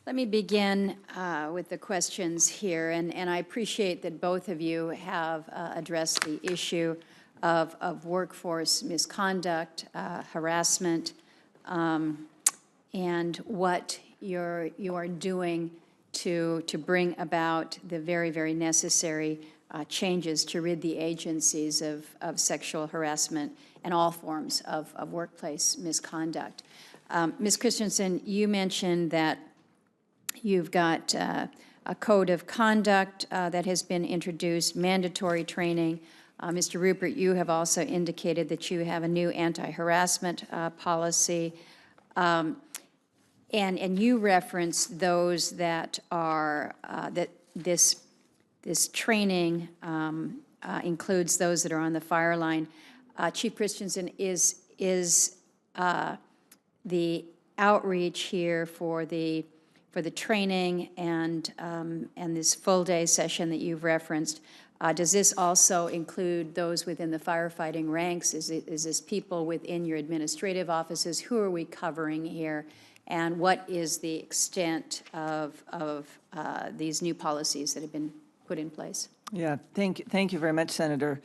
Let me begin with the questions here, and I appreciate that both of you have addressed the issue of workforce misconduct, harassment, and what you are doing to bring about the very, very necessary changes to rid the agencies of sexual harassment and all forms of workplace misconduct. Ms. Christensen, you mentioned that you've got a code of conduct that has been introduced, mandatory training. Mr. Rupert, you have also indicated that you have a new anti-harassment policy. And you referenced those that are, that this training includes those that are on the fire line. Chief Christensen, is the outreach here for the training and this full day session that you've referenced, does this also include those within the firefighting ranks? Is this people within your administrative offices? Who are we covering here? And what is the extent of these new policies that have been put in place? Yeah, thank you very much, Senator.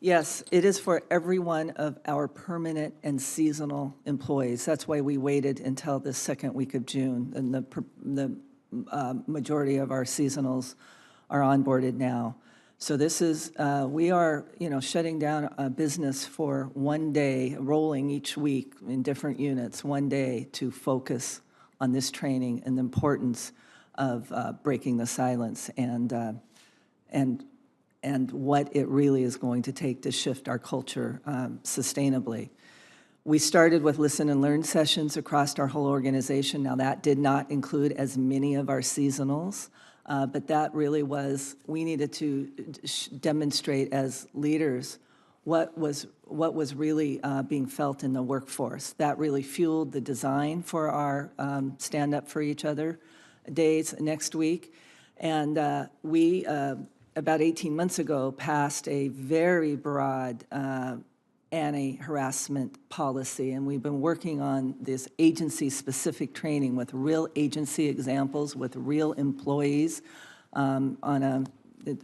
Yes, it is for every one of our permanent and seasonal employees. That's why we waited until the second week of June, and the majority of our seasonals are onboarded now. So this is, we are, shutting down a business for one day, rolling each week in different units, one day to focus on this training and the importance of breaking the silence and what it really is going to take to shift our culture sustainably. We started with listen and learn sessions across our whole organization. Now that did not include as many of our seasonals, but that really was, we needed to demonstrate as leaders what was really being felt in the workforce. That really fueled the design for our Stand Up For Each Other days next week. And we, about 18 months ago, passed a very broad anti-harassment policy, and we've been working on this agency-specific training with real agency examples, with real employees.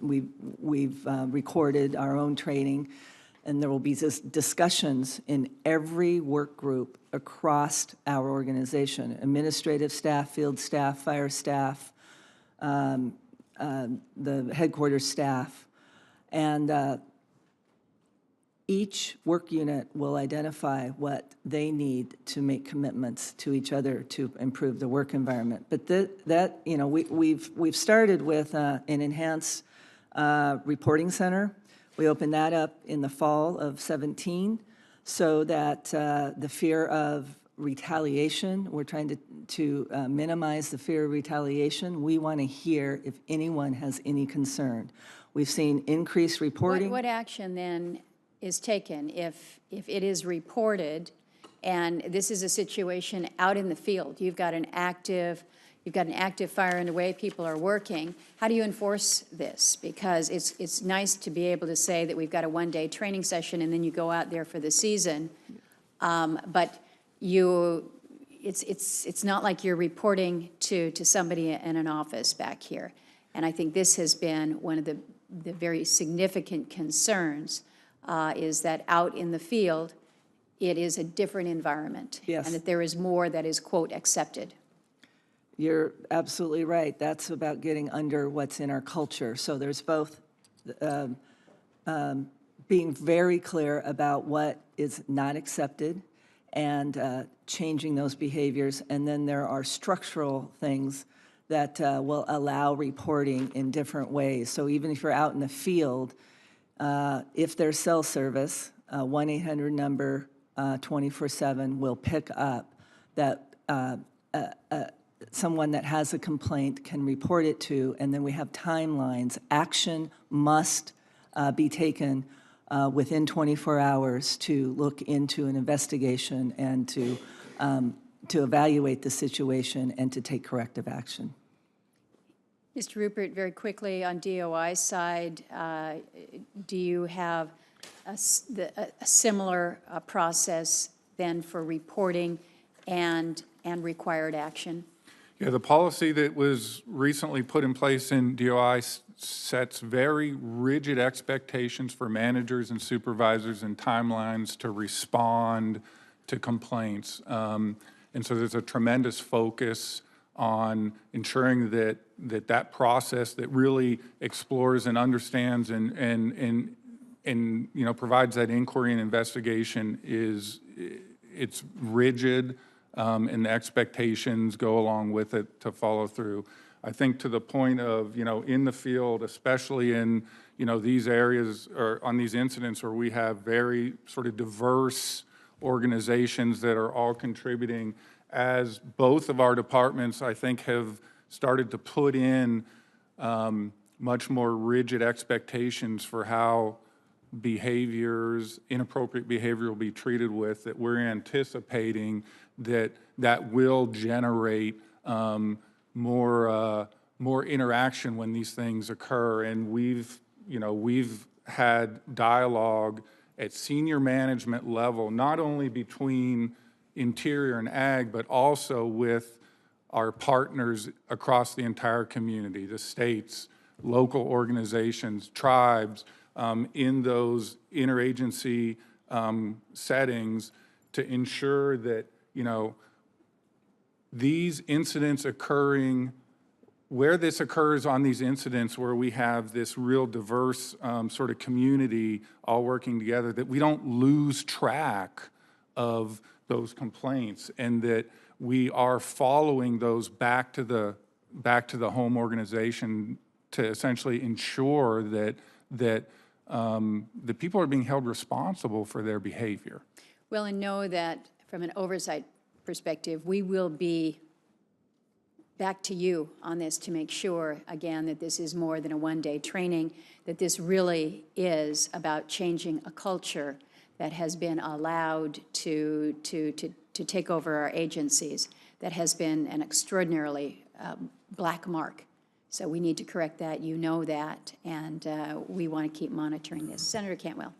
We've recorded our own training, and there will be discussions in every work group across our organization: administrative staff, field staff, fire staff, the headquarters staff, and each work unit will identify what they need to make commitments to each other to improve the work environment. But we've started with an enhanced reporting center. We opened that up in the fall of 17 so that the fear of retaliation, we're trying to minimize the fear of retaliation. We want to hear if anyone has any concern. We've seen increased reporting. What action then is taken if it is reported, and this is a situation out in the field? You've got an active fire underway, people are working. How do you enforce this? Because it's nice to be able to say that we've got a one-day training session and then you go out there for the season, but it's not like you're reporting to somebody in an office back here. And I think this has been one of the very significant concerns, is that out in the field, it is a different environment. Yes. And that there is more that is, quote, accepted. You're absolutely right. That's about getting under what's in our culture. So there's both being very clear about what is not accepted and changing those behaviors. And then there are structural things that will allow reporting in different ways. So even if you're out in the field, if there's cell service, 1-800 number 24/7 will pick up that someone that has a complaint can report it to, and then we have timelines. Action must be taken within 24 hours to look into an investigation and to evaluate the situation and to take corrective action. Mr. Rupert, very quickly on DOI side, do you have a similar process then for reporting and required action? Yeah, the policy that was recently put in place in DOI sets very rigid expectations for managers and supervisors and timelines to respond to complaints. And so there's a tremendous focus on ensuring that that process that really explores and understands and provides that inquiry and investigation it's rigid, and the expectations go along with it to follow through. I think to the point of, in the field, especially in, these areas or on these incidents where we have very sort of diverse organizations that are all contributing, as both of our departments, I think, have started to put in much more rigid expectations for how inappropriate behavior will be treated with, that we're anticipating that will generate more interaction when these things occur. And we've had dialogue at senior management level, not only between Interior and Ag, but also with our partners across the entire community, the states, local organizations, tribes, in those interagency settings, to ensure that, these incidents occurring, where this occurs on these incidents where we have this real diverse sort of community all working together, that we don't lose track of those complaints, and that we are following those back to the home organization to essentially ensure that the people are being held responsible for their behavior. Well, and know that from an oversight perspective, we will be back to you on this to make sure, again, that this is more than a one-day training, that this really is about changing a culture that has been allowed to take over our agencies, that has been an extraordinarily black mark. So we need to correct that, you know that, and we want to keep monitoring this. Senator Cantwell.